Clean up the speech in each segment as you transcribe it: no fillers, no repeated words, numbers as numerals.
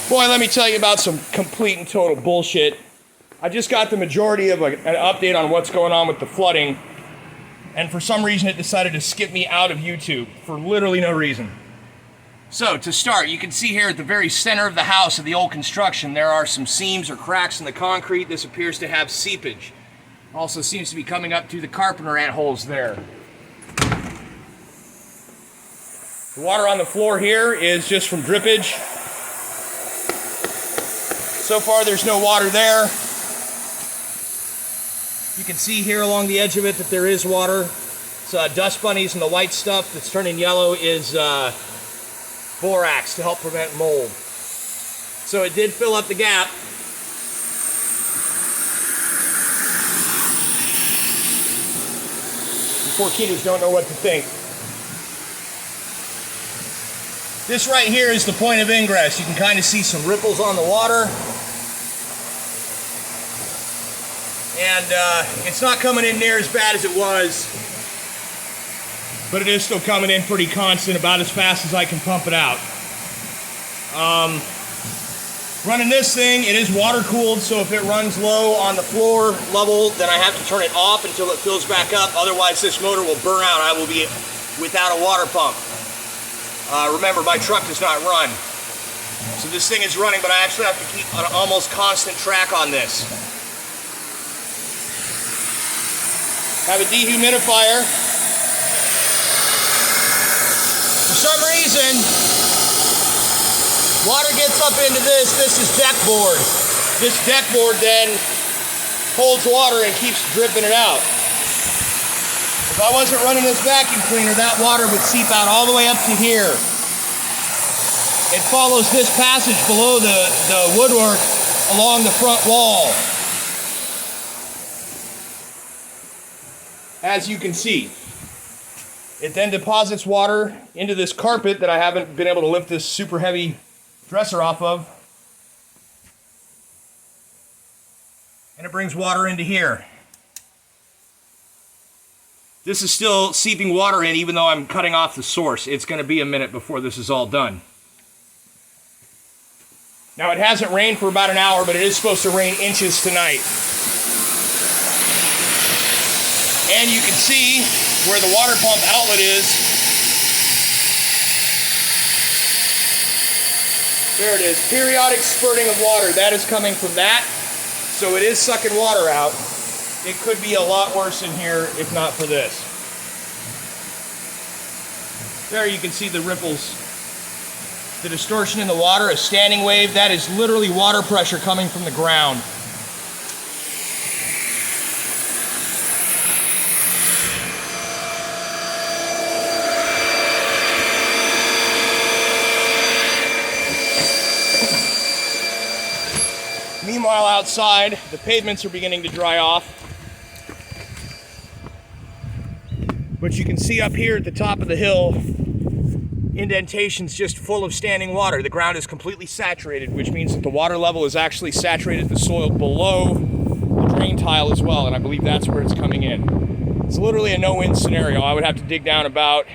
Boy, let me tell you about some complete and total bullshit. I just got the majority of an update on what's going on with the flooding, and for some reason it decided to skip me out of YouTube for literally no reason. So, to start, you can see here at the very center of the house of the old construction, there are some seams or cracks in the concrete. This appears to have seepage. Also seems to be coming up through the carpenter ant holes there. The water on the floor here is just from drippage. So far there's no water there. You can see here along the edge of it that there is water. It's dust bunnies, and the white stuff that's turning yellow is borax to help prevent mold. So it did fill up the gap. The poor kiddies don't know what to think. This right here is the point of ingress. You can kind of see some ripples on the water. And it's not coming in near as bad as it was, but it is still coming in pretty constant, about as fast as I can pump it out. Running this thing, it is water cooled, so if it runs low on the floor level, then I have to turn it off until it fills back up. Otherwise, this motor will burn out. I will be without a water pump. Remember, my truck does not run. So this thing is running, but I actually have to keep an almost constant track on this. Have a dehumidifier. For some reason, water gets up into this. This is deck board. This deck board then holds water and keeps dripping it out. If I wasn't running this vacuum cleaner, that water would seep out all the way up to here. It follows this passage below the woodwork along the front wall. As you can see, it then deposits water into this carpet that I haven't been able to lift this super heavy dresser off of. And it brings water into here. This is still seeping water in even though I'm cutting off the source. It's going to be a minute before this is all done. Now, it hasn't rained for about an hour, but it is supposed to rain inches tonight. And you can see where the water pump outlet is. There it is, periodic spurting of water. That is coming from that, so it is sucking water out. It could be a lot worse in here if not for this. There you can see the ripples. The distortion in the water, a standing wave, that is literally water pressure coming from the ground. Meanwhile, outside, the pavements are beginning to dry off. But you can see up here at the top of the hill, indentations just full of standing water. The ground is completely saturated, which means that the water level is actually saturated the soil below the drain tile as well, and I believe that's where it's coming in. It's literally a no-win scenario. I would have to dig down about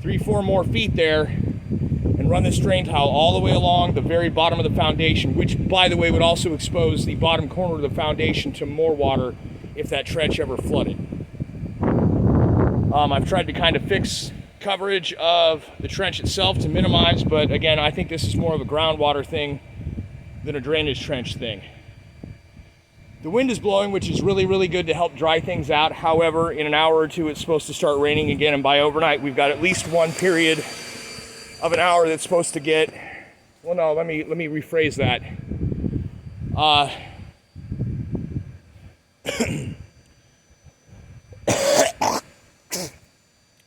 3-4 more feet there and run this drain tile all the way along the very bottom of the foundation, which, by the way, would also expose the bottom corner of the foundation to more water if that trench ever flooded. I've tried to kind of fix coverage of the trench itself to minimize, but again, I think this is more of a groundwater thing than a drainage trench thing. The wind is blowing, which is really, really good to help dry things out. However, in an hour or two, it's supposed to start raining again, and by overnight, we've got at least one period of an hour that's supposed to get, well, no, let me rephrase that.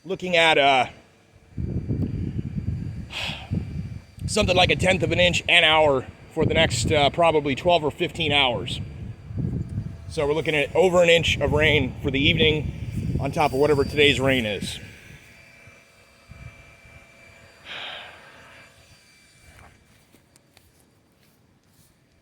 Looking at something like 1/10 of an inch an hour for the next probably 12 or 15 hours. So we're looking at over an inch of rain for the evening on top of whatever today's rain is.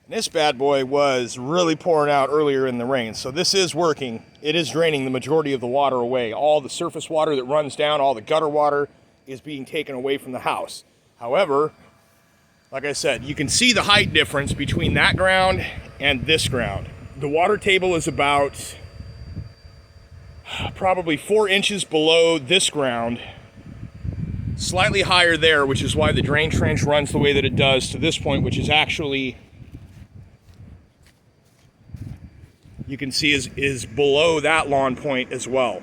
This bad boy was really pouring out earlier in the rain, so this is working. It is draining the majority of the water away. All the surface water that runs down, all the gutter water is being taken away from the house. However, Like I said, you can see the height difference between that ground and this ground. The water table is about probably 4 inches below this ground, slightly higher there, which is why the drain trench runs the way that it does to this point, which is actually, you can see is below that lawn point as well.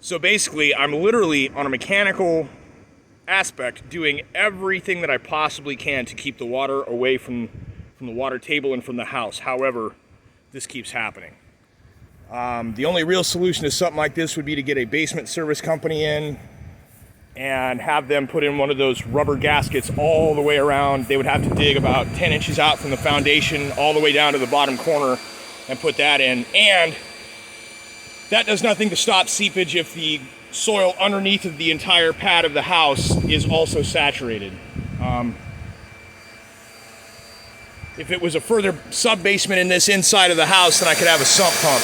So basically, I'm literally on a mechanical aspect doing everything that I possibly can to keep the water away from the water table and from the house. However, this keeps happening. The only real solution to something like this would be to get a basement service company in and have them put in one of those rubber gaskets all the way around. They would have to dig about 10 inches out from the foundation all the way down to the bottom corner and put that in. And that does nothing to stop seepage if the soil underneath of the entire pad of the house is also saturated. If it was a further sub-basement in this inside of the house, then I could have a sump pump.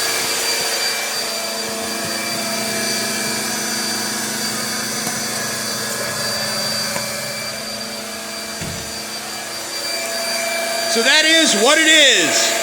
So that is what it is.